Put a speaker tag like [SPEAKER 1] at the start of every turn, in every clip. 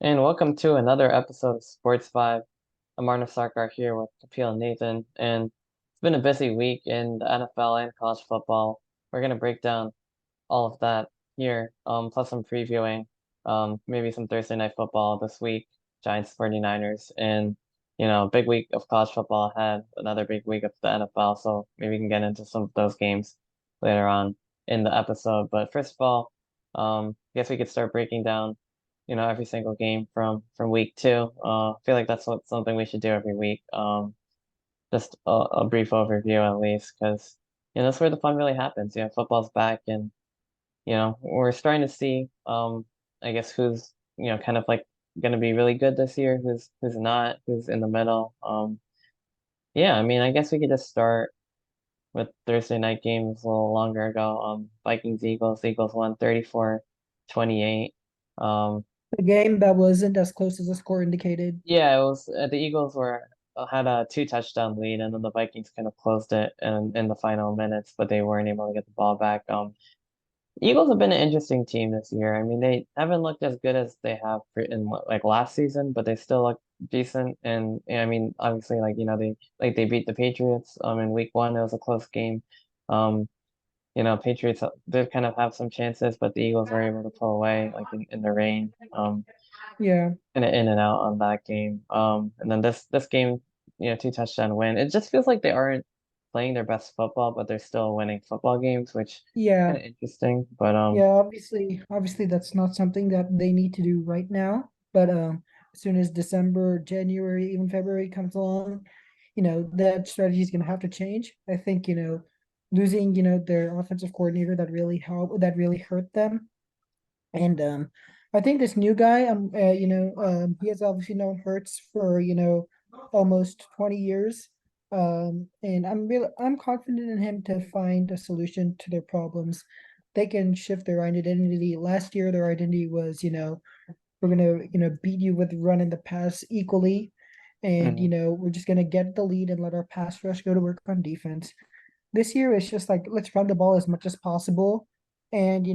[SPEAKER 1] And welcome to another episode of SportsVibe. I'm Arnav Sarkar here with Kapil and Nathan, and it's been a busy week in the NFL and college football. We're gonna break down all of that here, plus I'm previewing maybe some Thursday night football this week, Giants 49ers, and big week of college football ahead, another big week of the NFL, so maybe we can get into some of those games later on in the episode. But first of all, I guess we could start breaking down, every single game from week two. I feel like that's something we should do every week. Just a brief overview at least, because that's where the fun really happens. Football's back, and we're starting to see, I guess who's, kind of like going to be really good this year, who's not, who's in the middle. Yeah, I mean, I guess we could just start with Thursday night games a little longer ago. Vikings Eagles. Eagles won 34-28.
[SPEAKER 2] A game that wasn't as close as the score indicated.
[SPEAKER 1] Yeah, it was the Eagles were had a two touchdown lead, and then the Vikings kind of closed it in the final minutes, but they weren't able to get the ball back. Eagles have been an interesting team this year. I mean, they haven't looked as good as they have in like last season, but they still look decent. And I mean, obviously, like they beat the Patriots in week one. It was a close game. Um, Patriots did kind of have some chances, but the Eagles were able to pull away like in the rain.
[SPEAKER 2] Yeah,
[SPEAKER 1] In and out on that game. And then this game, two touchdown win. It just feels like they aren't playing their best football, but they're still winning football games, which kind
[SPEAKER 2] yeah,
[SPEAKER 1] of interesting. But
[SPEAKER 2] yeah. Obviously, that's not something that they need to do right now. But as soon as December, January, even February comes along, that strategy is going to have to change. I think losing their offensive coordinator that really hurt them. And I think this new guy, he has obviously known Hurts for almost 20 years. And I'm confident in him to find a solution to their problems. They can shift their identity. Last year, their identity was, we're gonna, beat you with run and the pass equally. And,
[SPEAKER 1] mm,
[SPEAKER 2] we're just gonna get the lead and let our pass rush go to work on defense. This year it's just like let's run the ball as much as possible, and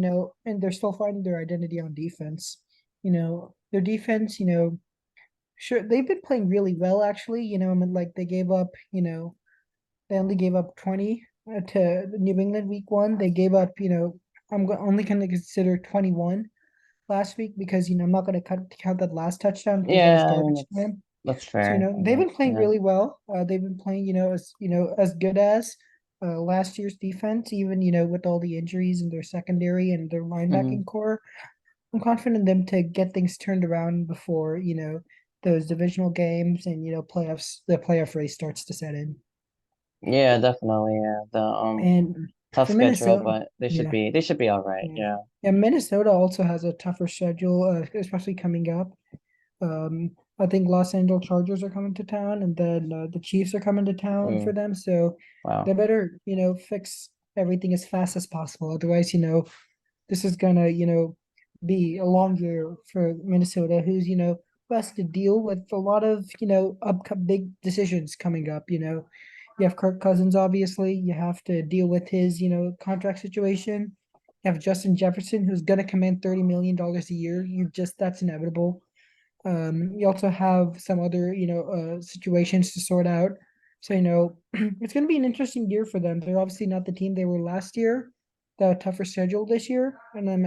[SPEAKER 2] they're still finding their identity on defense. Their defense, sure they've been playing really well actually. I mean, like they gave up, they only gave up 20 to New England week one. They gave up, only going to consider 21 last week because I'm not going to count that last touchdown because that was
[SPEAKER 1] yeah, I mean
[SPEAKER 2] garbage time.
[SPEAKER 1] that's
[SPEAKER 2] So
[SPEAKER 1] fair, I
[SPEAKER 2] they've
[SPEAKER 1] guess.
[SPEAKER 2] been playing
[SPEAKER 1] Yeah.
[SPEAKER 2] really well. They've been playing as good as last year's defense, even with all the injuries in their secondary and their
[SPEAKER 1] Hmm.
[SPEAKER 2] linebacking core. I'm confident in them to get things turned around before those divisional games and playoffs. The playoff race starts to set in.
[SPEAKER 1] Yeah, definitely. Yeah, the
[SPEAKER 2] And
[SPEAKER 1] tough
[SPEAKER 2] for
[SPEAKER 1] schedule,
[SPEAKER 2] Minnesota,
[SPEAKER 1] but
[SPEAKER 2] yeah,
[SPEAKER 1] they should be all right.
[SPEAKER 2] yeah,
[SPEAKER 1] Yeah.
[SPEAKER 2] yeah. Minnesota also has a tougher schedule, especially coming up. I think Los Angeles Chargers are coming to town, and then the Chiefs are coming to town for
[SPEAKER 1] Mm,
[SPEAKER 2] them. So they
[SPEAKER 1] wow.
[SPEAKER 2] better, fix everything as fast as possible. Otherwise, this is gonna, be a long year for Minnesota, who has to deal with a lot of, big decisions coming up. You have Kirk Cousins, obviously. You have to deal with his, contract situation. You have Justin Jefferson, who's gonna command $30 million a year. That's inevitable. You also have some other, situations to sort out. So, it's going to be an interesting year for them. They're obviously not the team they were last year, the tougher schedule this year. And I'm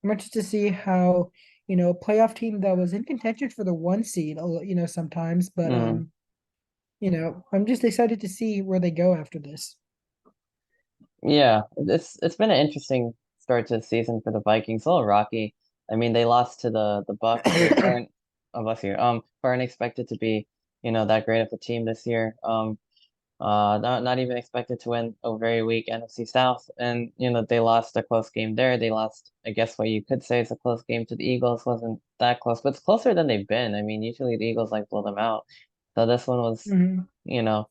[SPEAKER 2] interested to see how, a playoff team that was in contention for the one seed, sometimes, but,
[SPEAKER 1] Mm.
[SPEAKER 2] I'm just excited to see where they go after this.
[SPEAKER 1] Yeah, it's been an interesting start to the season for the Vikings. A little rocky. I mean, they lost to the Bucks, who aren't, oh, bless you, who aren't expected to be, that great of a team this year. Not even expected to win a very weak NFC South, and they lost a close game there. They lost, I guess, what you could say is a close game to the Eagles. Wasn't that close, but it's closer than they've been. I mean, usually the Eagles like blow them out. So this one was,
[SPEAKER 2] Mhm.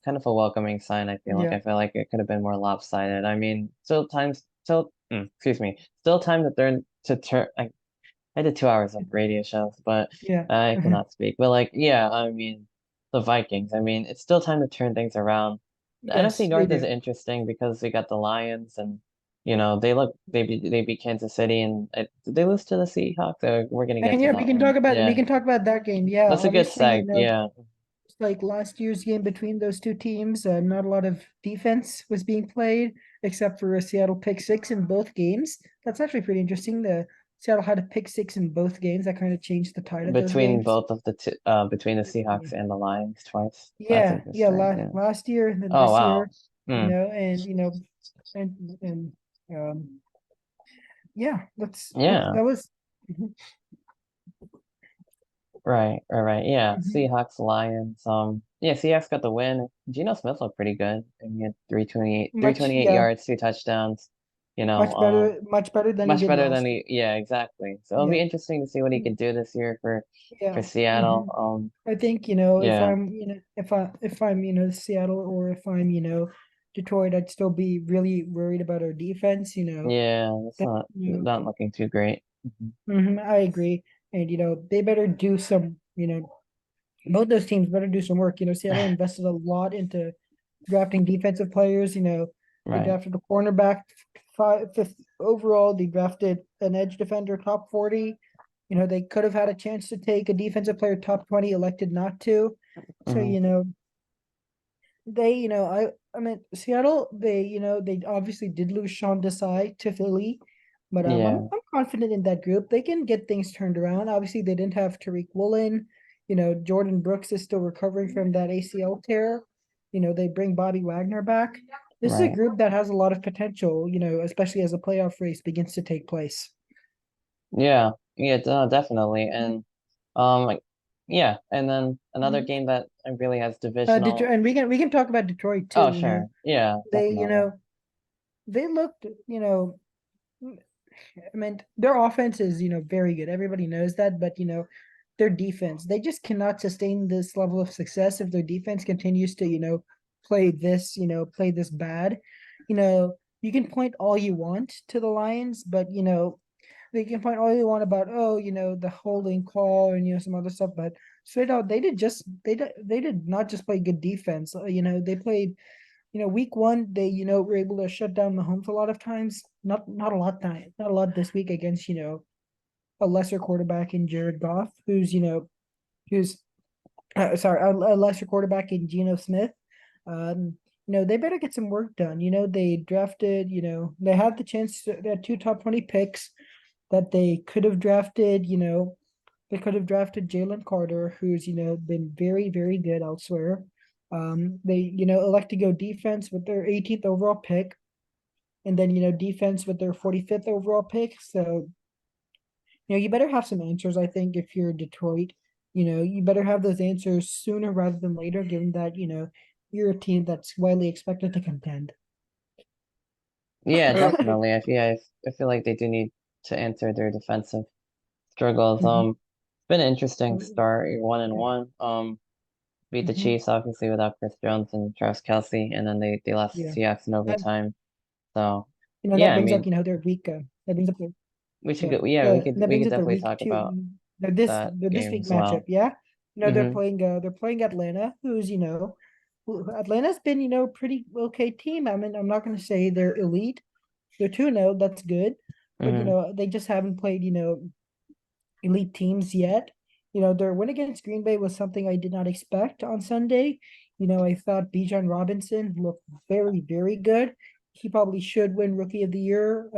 [SPEAKER 1] kind of a welcoming sign, I feel like.
[SPEAKER 2] Yeah.
[SPEAKER 1] I feel like it could have been more lopsided. I mean, excuse me, still time to turn. I did 2 hours of radio shows, but
[SPEAKER 2] Yeah.
[SPEAKER 1] I cannot speak. But like, yeah, I mean, the Vikings. I mean, it's still time to turn things around. The NFC
[SPEAKER 2] Yes, they
[SPEAKER 1] North is
[SPEAKER 2] do.
[SPEAKER 1] interesting because we got the Lions and they beat Kansas City and did they lose to the Seahawks? We're gonna get
[SPEAKER 2] And
[SPEAKER 1] to
[SPEAKER 2] yeah,
[SPEAKER 1] that one.
[SPEAKER 2] we
[SPEAKER 1] Yeah,
[SPEAKER 2] can talk about that game. Yeah,
[SPEAKER 1] that's a good
[SPEAKER 2] obviously,
[SPEAKER 1] seg. Yeah,
[SPEAKER 2] it's like last year's game between those two teams, not a lot of defense was being played, except for a Seattle pick six in both games. That's actually pretty interesting. The Seattle had a pick six in both games. That kind of changed the tide of those
[SPEAKER 1] between
[SPEAKER 2] games.
[SPEAKER 1] both of the two, between the Seahawks and the Lions twice. That's
[SPEAKER 2] Yeah,
[SPEAKER 1] interesting. Yeah.
[SPEAKER 2] last year and then
[SPEAKER 1] Oh
[SPEAKER 2] this
[SPEAKER 1] wow.
[SPEAKER 2] year,
[SPEAKER 1] Hmm.
[SPEAKER 2] and and yeah,
[SPEAKER 1] Yeah.
[SPEAKER 2] that was.
[SPEAKER 1] Right. Yeah.
[SPEAKER 2] Mhm.
[SPEAKER 1] Seahawks, Lions. Yeah, Seahawks got the win. Geno Smith looked pretty good. And he had 328
[SPEAKER 2] Yeah,
[SPEAKER 1] yards, 2 touchdowns. You know,
[SPEAKER 2] much better than he
[SPEAKER 1] much
[SPEAKER 2] did
[SPEAKER 1] better
[SPEAKER 2] last
[SPEAKER 1] than
[SPEAKER 2] year.
[SPEAKER 1] yeah, exactly. So it'll
[SPEAKER 2] Yeah.
[SPEAKER 1] be interesting to see what he can do this year for
[SPEAKER 2] Yeah.
[SPEAKER 1] Seattle.
[SPEAKER 2] I think, if
[SPEAKER 1] Yeah.
[SPEAKER 2] if I'm, Seattle, or if I'm, Detroit, I'd still be really worried about our defense,
[SPEAKER 1] Yeah, it's
[SPEAKER 2] that,
[SPEAKER 1] not looking too great.
[SPEAKER 2] I agree. And, they better do some, both those teams better do some work. Seattle invested a lot into drafting defensive players. They
[SPEAKER 1] Right.
[SPEAKER 2] drafted a cornerback, fifth overall. They drafted an edge defender, top 40. They could have had a chance to take a defensive player top 20, elected not to. So,
[SPEAKER 1] Hmm.
[SPEAKER 2] I mean, Seattle, they obviously did lose Sean Desai to Philly, but
[SPEAKER 1] Yeah.
[SPEAKER 2] I'm confident in that group. They can get things turned around. Obviously, they didn't have Tariq Woolen. Jordan Brooks is still recovering from that ACL tear. They bring Bobby Wagner back. This is a
[SPEAKER 1] Right.
[SPEAKER 2] group that has a lot of potential, especially as the playoff race begins to take place.
[SPEAKER 1] Yeah. Yeah, definitely. And like yeah, and then another
[SPEAKER 2] Mhm.
[SPEAKER 1] game that really has divisional.
[SPEAKER 2] Detroit, and we can talk about Detroit too.
[SPEAKER 1] Oh, sure. Yeah,
[SPEAKER 2] They
[SPEAKER 1] definitely.
[SPEAKER 2] they looked, I mean, their offense is, very good. Everybody knows that, but their defense, they just cannot sustain this level of success if their defense continues to, play this bad. You can point all you want to the Lions, but they can point all you want about, oh, the holding call and some other stuff, but straight out they did not just play good defense. They played, week one, they, were able to shut down Mahomes a lot of times. Not a lot this week against, a lesser quarterback in Jared Goff, who's sorry, a lesser quarterback in Geno Smith. They better get some work done. They drafted, they had the chance they had two top 20 picks that they could have drafted, they could have drafted Jalen Carter, who's, been very, very good elsewhere. They, elect to go defense with their 18th overall pick, and then, defense with their 45th overall pick. So, you better have some answers, I think, if you're Detroit. You better have those answers sooner rather than later, given that, you're a team that's widely expected to contend.
[SPEAKER 1] Yeah, definitely. I feel like they do need to answer their defensive struggles.
[SPEAKER 2] Mhm.
[SPEAKER 1] It's been an interesting start. You're 1-1. Beat the
[SPEAKER 2] Mhm.
[SPEAKER 1] Chiefs obviously without Chris Jones and Travis Kelce, and then they lost
[SPEAKER 2] Yeah.
[SPEAKER 1] to Seahawks in
[SPEAKER 2] That,
[SPEAKER 1] overtime. So
[SPEAKER 2] that
[SPEAKER 1] yeah, I
[SPEAKER 2] brings up,
[SPEAKER 1] mean,
[SPEAKER 2] their week. That brings up their
[SPEAKER 1] we should
[SPEAKER 2] Yeah,
[SPEAKER 1] go. Yeah,
[SPEAKER 2] that
[SPEAKER 1] we
[SPEAKER 2] brings
[SPEAKER 1] could
[SPEAKER 2] up their
[SPEAKER 1] definitely
[SPEAKER 2] week
[SPEAKER 1] talk
[SPEAKER 2] two.
[SPEAKER 1] about that
[SPEAKER 2] This
[SPEAKER 1] game
[SPEAKER 2] week
[SPEAKER 1] as
[SPEAKER 2] matchup.
[SPEAKER 1] well.
[SPEAKER 2] Yeah,
[SPEAKER 1] Hmm.
[SPEAKER 2] they're playing Atlanta, who's, Atlanta's been, pretty okay team. I mean, I'm not going to say they're elite. They're 2-0. That's good, but
[SPEAKER 1] Hmm.
[SPEAKER 2] they just haven't played, elite teams yet. Their win against Green Bay was something I did not expect on Sunday. I thought Bijan Robinson looked very, very good. He probably should win Rookie of the Year,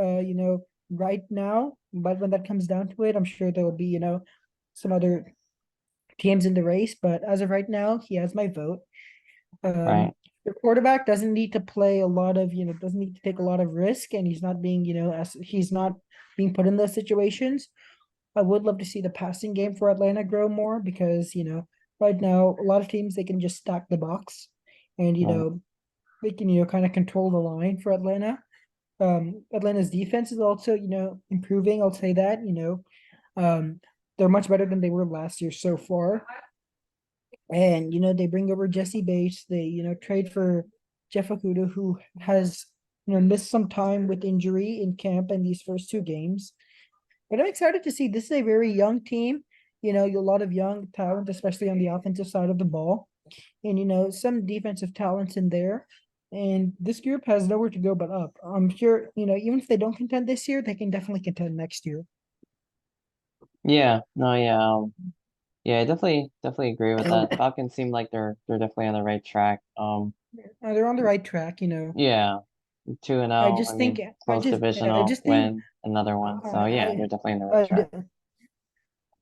[SPEAKER 2] right now. But when that comes down to it, I'm sure there will be, some other teams in the race. But as of right now, he has my vote.
[SPEAKER 1] Right.
[SPEAKER 2] The quarterback doesn't need to play a lot of, doesn't need to take a lot of risk, and he's not being, as he's not being put in those situations. I would love to see the passing game for Atlanta grow more because, right now a lot of teams they can just stack the box and,
[SPEAKER 1] Right.
[SPEAKER 2] they can, kind of control the line for Atlanta. Atlanta's defense is also, improving. I'll say that, um, they're much better than they were last year so far. And, they bring over Jesse Bates. They, trade for Jeff Okuda, who has, missed some time with injury in camp in these first two games. But I'm excited to see this is a very young team. A lot of young talent, especially on the offensive side of the ball, and some defensive talents in there. and this group has nowhere to go but up. I'm sure, even if they don't contend this year, they can definitely contend next year.
[SPEAKER 1] Yeah, no, yeah, yeah, I definitely agree with that. Falcons seem like they're definitely on the right track.
[SPEAKER 2] They're on the right track.
[SPEAKER 1] Yeah, 2-0. I mean, close
[SPEAKER 2] I
[SPEAKER 1] divisional
[SPEAKER 2] just think,
[SPEAKER 1] win, another one. So yeah, they're
[SPEAKER 2] I,
[SPEAKER 1] definitely on the right
[SPEAKER 2] I,
[SPEAKER 1] track.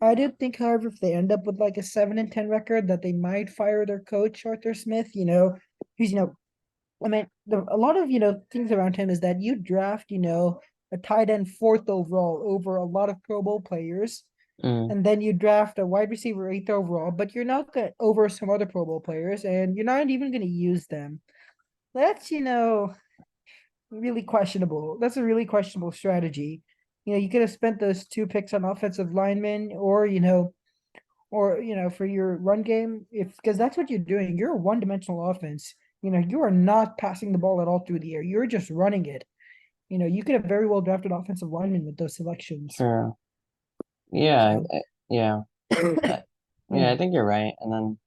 [SPEAKER 2] I did think, however, if they end up with like a 7-10 record, that they might fire their coach Arthur Smith. Who's I mean, a lot of things around him is that you draft a tight end fourth overall over a lot of Pro Bowl players,
[SPEAKER 1] Mm,
[SPEAKER 2] and then you draft a wide receiver eighth overall, but you're not going over some other Pro Bowl players, and you're not even going to use them. That's really questionable. That's a really questionable strategy. You could have spent those two picks on offensive linemen, or for your run game, if because that's what you're doing. You're a one-dimensional offense. You are not passing the ball at all through the air. You're just running it. You could have very well drafted offensive linemen with those selections.
[SPEAKER 1] true. Yeah,
[SPEAKER 2] So,
[SPEAKER 1] yeah, I, yeah. I
[SPEAKER 2] mm,
[SPEAKER 1] think you're right. And then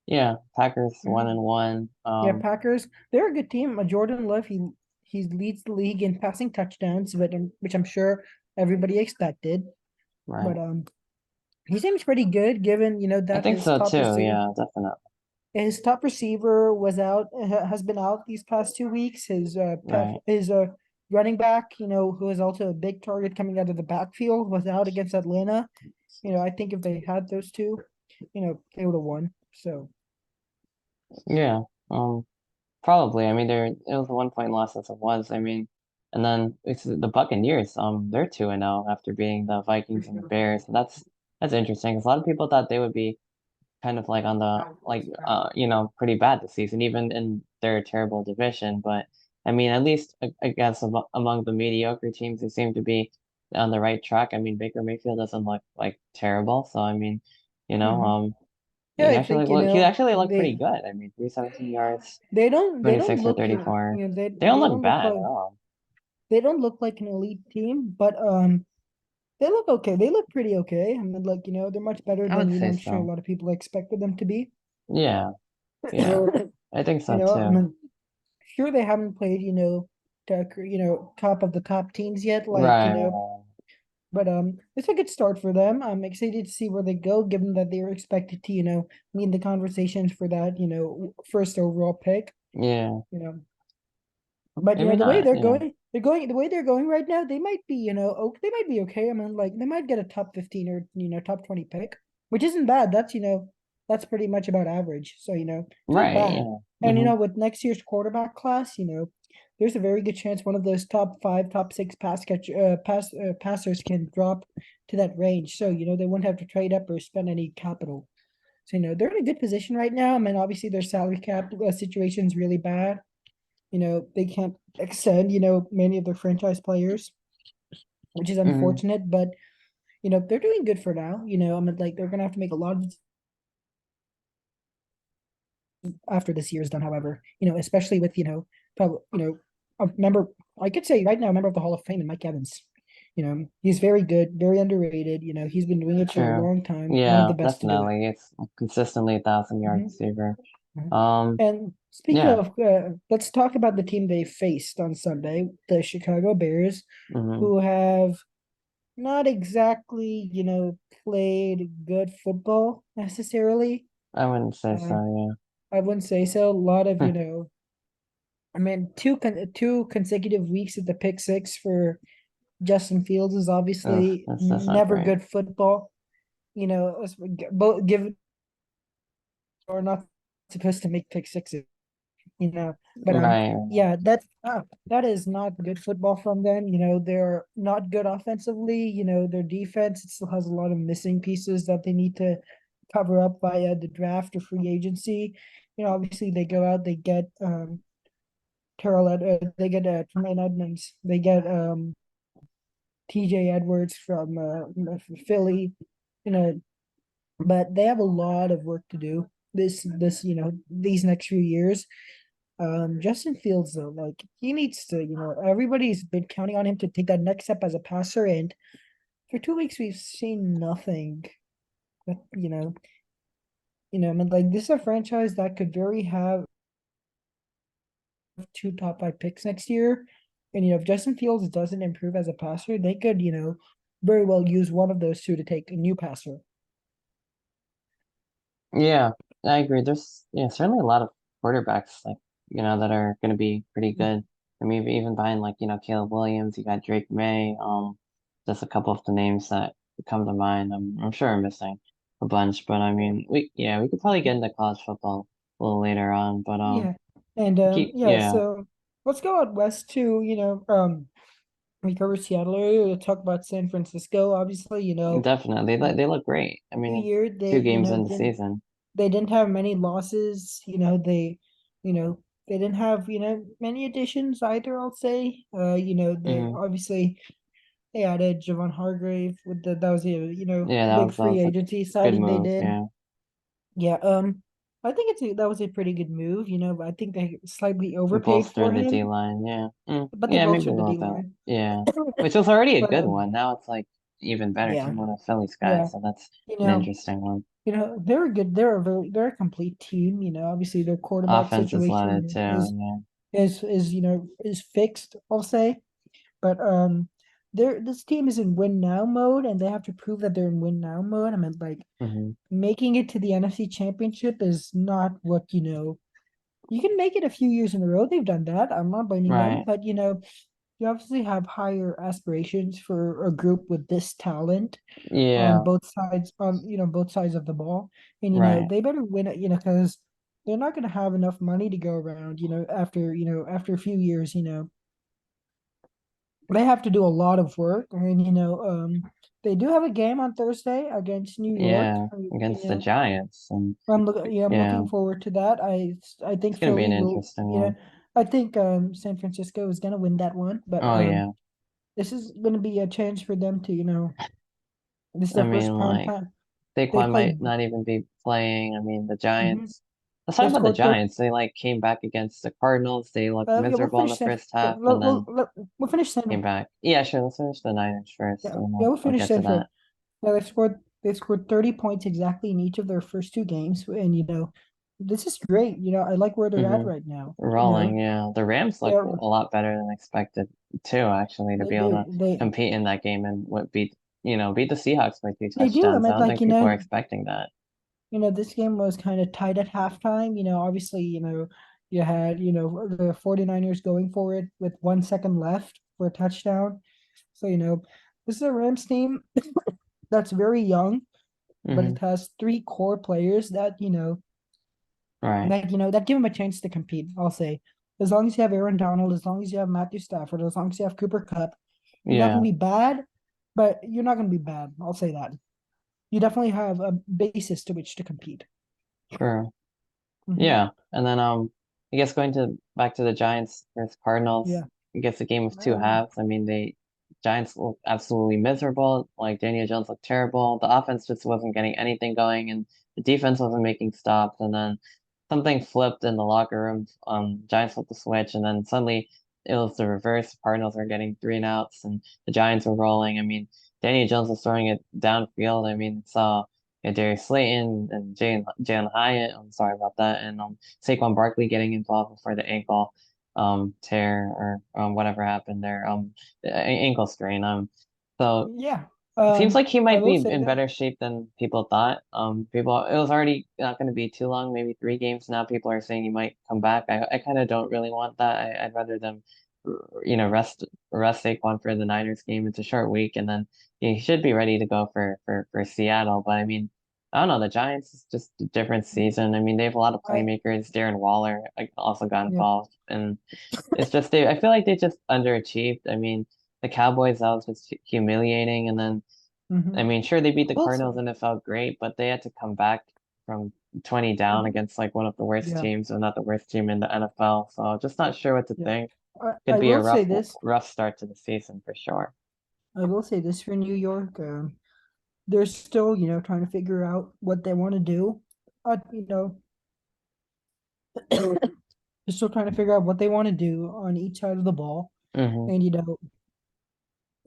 [SPEAKER 1] yeah, Packers one
[SPEAKER 2] mm.
[SPEAKER 1] and one.
[SPEAKER 2] Yeah, Packers, they're a good team. Jordan Love, he leads the league in passing touchdowns, but which I'm sure everybody expected.
[SPEAKER 1] Right.
[SPEAKER 2] But he seems pretty good given
[SPEAKER 1] I
[SPEAKER 2] that
[SPEAKER 1] think so too. Yeah, definitely.
[SPEAKER 2] his top receiver was out, has been out these past 2 weeks.
[SPEAKER 1] Right.
[SPEAKER 2] His running back, who is also a big target coming out of the backfield, was out against Atlanta. I think if they had those two, they would have won. So,
[SPEAKER 1] Yeah. Probably. I mean, it was a 1 point loss as it was. I mean, and then it's the Buccaneers. They're 2-0 after beating the Vikings and the Bears. So that's interesting because a lot of people thought they would be kind of like on the pretty bad this season, even in their terrible division. But I mean, at least I guess among the mediocre teams, they seem to be on the right track. I mean, Baker Mayfield doesn't look like terrible, so I mean, you know,
[SPEAKER 2] mhm.
[SPEAKER 1] um,
[SPEAKER 2] Yeah, I think
[SPEAKER 1] he actually looked pretty good. I mean, 317 yards,
[SPEAKER 2] they don't
[SPEAKER 1] 26 for
[SPEAKER 2] look
[SPEAKER 1] 34. They don't
[SPEAKER 2] they
[SPEAKER 1] look
[SPEAKER 2] don't look
[SPEAKER 1] bad at
[SPEAKER 2] like
[SPEAKER 1] all.
[SPEAKER 2] an elite team, but they look okay. They look pretty okay. I mean, like, they're much better
[SPEAKER 1] I
[SPEAKER 2] than,
[SPEAKER 1] would say
[SPEAKER 2] I'm sure a
[SPEAKER 1] so.
[SPEAKER 2] lot of people expected them to be.
[SPEAKER 1] Yeah, yeah, I think so
[SPEAKER 2] I
[SPEAKER 1] too.
[SPEAKER 2] mean, sure they haven't played, top of the top teams yet, like,
[SPEAKER 1] Right, right.
[SPEAKER 2] but it's a good start for them. I'm excited to see where they go, given that they were expected to, lead the conversations for that, first overall pick.
[SPEAKER 1] Yeah,
[SPEAKER 2] You know, but
[SPEAKER 1] maybe
[SPEAKER 2] the way
[SPEAKER 1] not. Yeah,
[SPEAKER 2] the way they're going right now, they might be, they might be okay. I mean, like they might get a top 15 or top 20 pick, which isn't bad. That's pretty much about average. So, it's not
[SPEAKER 1] right.
[SPEAKER 2] bad.
[SPEAKER 1] Yeah.
[SPEAKER 2] And
[SPEAKER 1] Hmm.
[SPEAKER 2] with next year's quarterback class, there's a very good chance one of those top five, top six passers can drop to that range. So, they won't have to trade up or spend any capital. So, they're in a good position right now. I mean, obviously their salary cap situation is really bad. They can't extend, many of their franchise players, which is
[SPEAKER 1] Hmm.
[SPEAKER 2] unfortunate, but they're doing good for now. I mean, like they're gonna have to make a lot of after this year is done, however, especially with, probably, a member, I could say right now, a member of the Hall of Fame, and Mike Evans. He's very good, very underrated. He's been doing it for a
[SPEAKER 1] True.
[SPEAKER 2] long time, one of the
[SPEAKER 1] Yeah,
[SPEAKER 2] best to do it.
[SPEAKER 1] definitely. It's consistently 1,000 yard
[SPEAKER 2] Mhm,
[SPEAKER 1] receiver.
[SPEAKER 2] mhm.
[SPEAKER 1] Um,
[SPEAKER 2] And speaking
[SPEAKER 1] yeah.
[SPEAKER 2] of, let's talk about the team they faced on Sunday, the Chicago Bears,
[SPEAKER 1] Hmm.
[SPEAKER 2] who have not exactly, played good football necessarily.
[SPEAKER 1] I wouldn't say
[SPEAKER 2] Um,
[SPEAKER 1] so.
[SPEAKER 2] I wouldn't say so. A lot of,
[SPEAKER 1] Yeah.
[SPEAKER 2] I mean, two consecutive weeks at the pick six for Justin Fields is
[SPEAKER 1] Ugh,
[SPEAKER 2] obviously
[SPEAKER 1] that's not
[SPEAKER 2] never
[SPEAKER 1] great.
[SPEAKER 2] good football. Both give or not supposed to make pick sixes. But
[SPEAKER 1] Right.
[SPEAKER 2] yeah, that is not good football from them. They're not good offensively. Their defense, it still has a lot of missing pieces that they need to cover up via the draft or free agency. Obviously they go out, they get they get Tremaine Edmonds, they get TJ Edwards from Philly, you know, but they have a lot of work to do these next few years. Justin Fields though, like he needs to, everybody's been counting on him to take that next step as a passer, and for 2 weeks we've seen nothing. But, I mean, like this is a franchise that could very have two top five picks next year. And if Justin Fields doesn't improve as a passer, they could, very well use one of those two to take a new passer.
[SPEAKER 1] Yeah, I agree. There's certainly a lot of quarterbacks like that are going to be pretty good. I mean, even behind like Caleb Williams, you got Drake May. Just a couple of the names that come to mind. I'm sure I'm missing a bunch, but I mean, we could probably get into college football a little later on, but
[SPEAKER 2] Yeah. And
[SPEAKER 1] keep
[SPEAKER 2] yeah, so let's go out west to, we cover Seattle area. We'll talk about San Francisco. Obviously,
[SPEAKER 1] definitely they look great. I
[SPEAKER 2] New
[SPEAKER 1] mean,
[SPEAKER 2] Year,
[SPEAKER 1] two games in the season.
[SPEAKER 2] they didn't have many losses. You know, they didn't have, many additions either, I'll say. They
[SPEAKER 1] Hmm.
[SPEAKER 2] obviously they added Javon Hargrave with that was a,
[SPEAKER 1] Yeah,
[SPEAKER 2] big
[SPEAKER 1] that
[SPEAKER 2] free
[SPEAKER 1] was a
[SPEAKER 2] agency
[SPEAKER 1] good
[SPEAKER 2] signing they
[SPEAKER 1] move.
[SPEAKER 2] did.
[SPEAKER 1] Yeah,
[SPEAKER 2] Yeah, I think that was a pretty good move, but I think they slightly overpaid for
[SPEAKER 1] bolstering the D
[SPEAKER 2] him,
[SPEAKER 1] line. Yeah,
[SPEAKER 2] but they
[SPEAKER 1] yeah, maybe a
[SPEAKER 2] bolstered the
[SPEAKER 1] little
[SPEAKER 2] D
[SPEAKER 1] bit.
[SPEAKER 2] line.
[SPEAKER 1] Yeah, which was already a
[SPEAKER 2] But
[SPEAKER 1] good one. Now it's like even better
[SPEAKER 2] yeah,
[SPEAKER 1] team on the Phillies guys.
[SPEAKER 2] yeah,
[SPEAKER 1] So that's
[SPEAKER 2] you
[SPEAKER 1] an
[SPEAKER 2] know,
[SPEAKER 1] interesting one.
[SPEAKER 2] they're good. They're a complete team. Obviously their quarterback
[SPEAKER 1] Offense is loaded
[SPEAKER 2] situation
[SPEAKER 1] too. Yeah.
[SPEAKER 2] is fixed, I'll say. But this team is in win now mode, and they have to prove that they're in win now mode. I mean, like
[SPEAKER 1] Hmm.
[SPEAKER 2] making it to the NFC Championship is not what you can make it a few years in a row. They've done that. I'm not blaming them,
[SPEAKER 1] Right.
[SPEAKER 2] but you obviously have higher aspirations for a group with this talent on
[SPEAKER 1] Yeah.
[SPEAKER 2] both sides of the ball. And
[SPEAKER 1] Right.
[SPEAKER 2] they better win it, because they're not going to have enough money to go around, after a few years, they have to do a lot of work. And they do have a game on Thursday against New York.
[SPEAKER 1] Yeah. Against the Giants, and
[SPEAKER 2] I'm
[SPEAKER 1] yeah,
[SPEAKER 2] looking forward to that. I
[SPEAKER 1] it's
[SPEAKER 2] think
[SPEAKER 1] gonna be an
[SPEAKER 2] Philly will,
[SPEAKER 1] interesting one.
[SPEAKER 2] I think San Francisco is gonna win that one, but
[SPEAKER 1] Oh yeah.
[SPEAKER 2] this is gonna be a chance for them to, this is
[SPEAKER 1] I
[SPEAKER 2] their first
[SPEAKER 1] mean,
[SPEAKER 2] prime
[SPEAKER 1] like
[SPEAKER 2] time. They
[SPEAKER 1] Saquon might
[SPEAKER 2] played
[SPEAKER 1] not even be playing. I mean, the
[SPEAKER 2] hmm
[SPEAKER 1] Giants. Let's talk
[SPEAKER 2] they
[SPEAKER 1] about the
[SPEAKER 2] scored 30.
[SPEAKER 1] Giants. They like came back against the Cardinals. They looked
[SPEAKER 2] Yeah, we'll
[SPEAKER 1] miserable in
[SPEAKER 2] finish
[SPEAKER 1] the
[SPEAKER 2] San
[SPEAKER 1] first half, and then
[SPEAKER 2] we'll finish
[SPEAKER 1] came
[SPEAKER 2] San
[SPEAKER 1] back. Yeah, sure. Let's finish the Niners first,
[SPEAKER 2] yeah,
[SPEAKER 1] and
[SPEAKER 2] yeah, we'll
[SPEAKER 1] we'll
[SPEAKER 2] finish
[SPEAKER 1] get to
[SPEAKER 2] San.
[SPEAKER 1] that.
[SPEAKER 2] Yeah, they scored 30 points exactly in each of their first two games. And this is great. I like where they're at
[SPEAKER 1] Hmm.
[SPEAKER 2] right now.
[SPEAKER 1] Rolling, yeah. The Rams look
[SPEAKER 2] Yeah,
[SPEAKER 1] a lot better than expected too, actually, to
[SPEAKER 2] they
[SPEAKER 1] be able
[SPEAKER 2] do.
[SPEAKER 1] to compete in that game and beat the Seahawks by two
[SPEAKER 2] They do. I
[SPEAKER 1] touchdowns. I
[SPEAKER 2] mean,
[SPEAKER 1] don't
[SPEAKER 2] like,
[SPEAKER 1] think people are expecting that.
[SPEAKER 2] this game was kind of tight at halftime. Obviously, you had, the 49ers going for it with 1 second left for a touchdown. So, this is a Rams team that's very young, but
[SPEAKER 1] Hmm.
[SPEAKER 2] it has three core players that,
[SPEAKER 1] Right.
[SPEAKER 2] that give them a chance to compete. I'll say, as long as you have Aaron Donald, as long as you have Matthew Stafford, as long as you have Cooper Cup, you're not going
[SPEAKER 1] Yeah,
[SPEAKER 2] to be bad, but you're not going to be bad. I'll say that. You definitely have a basis to which to compete.
[SPEAKER 1] true.
[SPEAKER 2] Hmm.
[SPEAKER 1] Yeah. And then I guess going to back to the Giants versus Cardinals,
[SPEAKER 2] Yeah.
[SPEAKER 1] I guess the game was two
[SPEAKER 2] Um,
[SPEAKER 1] halves. I mean, the Giants looked absolutely miserable. Like Daniel Jones looked terrible. The offense just wasn't getting anything going, and the defense wasn't making stops. And then something flipped in the locker room. Giants flipped the switch, and then suddenly it was the reverse. Cardinals were getting three and outs, and the Giants were rolling. I mean, Daniel Jones was throwing it downfield. I mean, saw Darius Slayton and Jalen Hyatt. I'm sorry about that, and Saquon Barkley getting involved before the ankle tear or whatever happened there ankle strain. So
[SPEAKER 2] yeah.
[SPEAKER 1] it seems like he
[SPEAKER 2] I
[SPEAKER 1] might
[SPEAKER 2] will
[SPEAKER 1] be
[SPEAKER 2] say
[SPEAKER 1] in
[SPEAKER 2] that.
[SPEAKER 1] better shape than people thought. People, it was already not going to be too long, maybe 3 games. Now people are saying he might come back. I kind of don't really want that. I'd rather them, rest Saquon for the Niners game. It's a short week, and then he should be ready to go for Seattle. But I mean, I don't know. The Giants is just a different season. I mean, they have a lot of
[SPEAKER 2] I
[SPEAKER 1] playmakers. Darren Waller also got
[SPEAKER 2] Yeah.
[SPEAKER 1] involved, and it's just I feel like they just underachieved. I mean, the Cowboys, that was just humiliating, and then I
[SPEAKER 2] hmm
[SPEAKER 1] mean, sure, they beat
[SPEAKER 2] I
[SPEAKER 1] the
[SPEAKER 2] will say,
[SPEAKER 1] Cardinals and it felt great, but they had to come back from 20 down
[SPEAKER 2] mhm,
[SPEAKER 1] against like one of the worst
[SPEAKER 2] yeah,
[SPEAKER 1] teams, or not the worst team in the NFL. So just not sure what to
[SPEAKER 2] yeah.
[SPEAKER 1] think. Could
[SPEAKER 2] I
[SPEAKER 1] be a
[SPEAKER 2] will say this.
[SPEAKER 1] rough start to the season for sure.
[SPEAKER 2] I will say this for New York. They're still, trying to figure out what they want to do. They're still trying to figure out what they want to do on each side of the ball.
[SPEAKER 1] Hmm.
[SPEAKER 2] And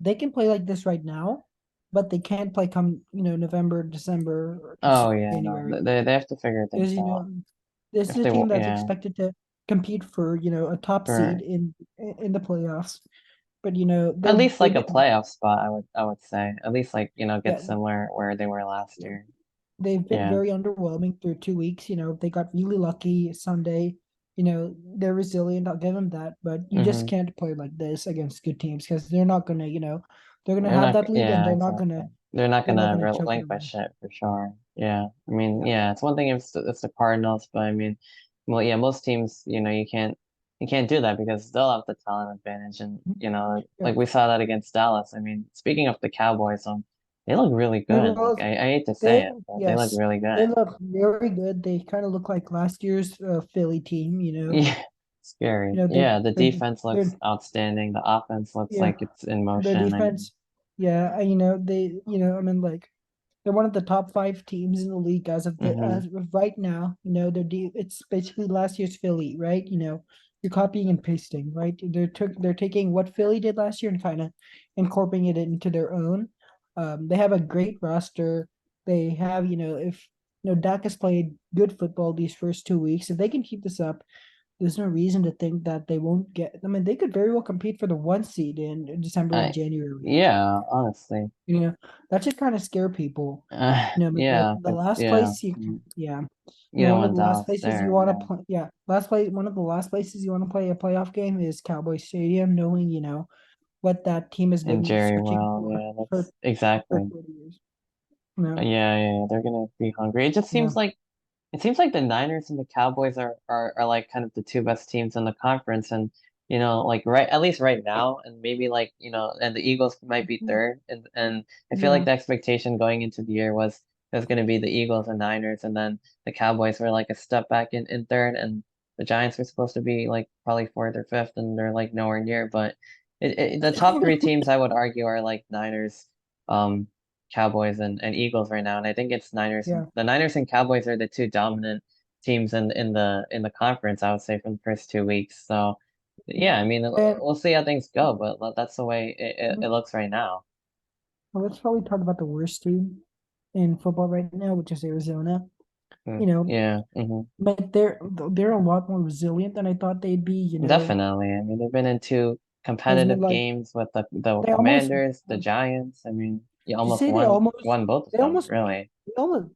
[SPEAKER 2] they can play like this right now, but they can't play come, November, December, or
[SPEAKER 1] Oh yeah, no,
[SPEAKER 2] January.
[SPEAKER 1] they have to figure
[SPEAKER 2] Because
[SPEAKER 1] things out
[SPEAKER 2] this
[SPEAKER 1] if
[SPEAKER 2] is a team that's
[SPEAKER 1] yeah,
[SPEAKER 2] expected to. compete for a top seed
[SPEAKER 1] for
[SPEAKER 2] in the playoffs. But
[SPEAKER 1] at least
[SPEAKER 2] they've
[SPEAKER 1] like a
[SPEAKER 2] been
[SPEAKER 1] playoff spot, I would say. At least like, get
[SPEAKER 2] yeah
[SPEAKER 1] somewhere where they were last year.
[SPEAKER 2] they've been
[SPEAKER 1] Yeah.
[SPEAKER 2] very underwhelming through 2 weeks. They got really lucky Sunday. They're resilient. I'll give them that. But you just
[SPEAKER 1] Mm-hmm.
[SPEAKER 2] can't play like this against good teams because they're not gonna, they're gonna
[SPEAKER 1] They're
[SPEAKER 2] have
[SPEAKER 1] not,
[SPEAKER 2] that lead and
[SPEAKER 1] yeah, exactly. They're not
[SPEAKER 2] they're not
[SPEAKER 1] gonna
[SPEAKER 2] gonna choke it away.
[SPEAKER 1] relinquish it for sure. Yeah. I mean,
[SPEAKER 2] Yeah.
[SPEAKER 1] yeah, it's one thing if it's the Cardinals, but I mean, well, yeah, most teams, you can't do that because they'll have the talent advantage, and
[SPEAKER 2] Yeah.
[SPEAKER 1] like we saw that against Dallas. I mean, speaking of the Cowboys, they look really
[SPEAKER 2] They
[SPEAKER 1] good. Like
[SPEAKER 2] look
[SPEAKER 1] I hate to say
[SPEAKER 2] they
[SPEAKER 1] it, but they look
[SPEAKER 2] yes,
[SPEAKER 1] really
[SPEAKER 2] they
[SPEAKER 1] good.
[SPEAKER 2] look very good. They kind of look like last year's Philly team.
[SPEAKER 1] Yeah, scary.
[SPEAKER 2] They're
[SPEAKER 1] Yeah, the defense looks
[SPEAKER 2] they're
[SPEAKER 1] outstanding. The offense looks
[SPEAKER 2] yeah,
[SPEAKER 1] like it's in
[SPEAKER 2] their
[SPEAKER 1] motion. I mean,
[SPEAKER 2] defense. Yeah, I mean, like they're one of the top five teams in the league
[SPEAKER 1] hmm
[SPEAKER 2] as of right now. It's basically last year's Philly, right? You're copying and pasting, right? They're taking what Philly did last year and kind of incorporating it into their own. They have a great roster. They have, if Dak has played good football these first 2 weeks, if they can keep this up, there's no reason to think that they won't get. I mean, they could very well compete for the one seed in December and
[SPEAKER 1] I
[SPEAKER 2] January.
[SPEAKER 1] yeah, honestly.
[SPEAKER 2] You know, that should kind of scare people. But like
[SPEAKER 1] Yeah,
[SPEAKER 2] the
[SPEAKER 1] 'cause
[SPEAKER 2] last
[SPEAKER 1] yeah,
[SPEAKER 2] place, yeah,
[SPEAKER 1] you don't
[SPEAKER 2] one of
[SPEAKER 1] want
[SPEAKER 2] the last
[SPEAKER 1] Dallas
[SPEAKER 2] places you
[SPEAKER 1] there.
[SPEAKER 2] want to
[SPEAKER 1] Yeah,
[SPEAKER 2] play, yeah, last place, one of the last places you want to play a playoff game is Cowboy Stadium, knowing what that team has
[SPEAKER 1] and
[SPEAKER 2] been
[SPEAKER 1] Jerry
[SPEAKER 2] searching
[SPEAKER 1] Well,
[SPEAKER 2] for
[SPEAKER 1] yeah,
[SPEAKER 2] for
[SPEAKER 1] that's
[SPEAKER 2] for
[SPEAKER 1] exactly.
[SPEAKER 2] 40 years.
[SPEAKER 1] Yeah, yeah, they're gonna be hungry.
[SPEAKER 2] Yeah,
[SPEAKER 1] It seems like the Niners and the Cowboys are like kind of the two best teams in the conference, and like right at least right now, and maybe like and the Eagles might be third, and I feel like
[SPEAKER 2] yeah.
[SPEAKER 1] the expectation going into the year was it was going to be the Eagles and Niners, and then the Cowboys were like a step back in third, and the Giants were supposed to be like probably fourth or fifth, and they're like nowhere near. But the top three teams I would argue are like Niners, um, Cowboys and Eagles right now, and I think it's
[SPEAKER 2] Yeah.
[SPEAKER 1] the Niners and Cowboys are the two dominant teams in the conference, I would say, from the first 2 weeks. So yeah, I mean,
[SPEAKER 2] And
[SPEAKER 1] we'll see how things go, but that's the way it looks right now.
[SPEAKER 2] let's probably talk about the worst team in football right now, which is Arizona.
[SPEAKER 1] Mm,
[SPEAKER 2] You know,
[SPEAKER 1] yeah,
[SPEAKER 2] but they're a lot more resilient than I thought they'd be.
[SPEAKER 1] definitely. I mean, they've been in two
[SPEAKER 2] Because I mean,
[SPEAKER 1] competitive
[SPEAKER 2] like
[SPEAKER 1] games with the
[SPEAKER 2] they almost
[SPEAKER 1] Commanders, the Giants. I mean, you
[SPEAKER 2] to
[SPEAKER 1] almost
[SPEAKER 2] say
[SPEAKER 1] won both of
[SPEAKER 2] they
[SPEAKER 1] them,
[SPEAKER 2] almost
[SPEAKER 1] really.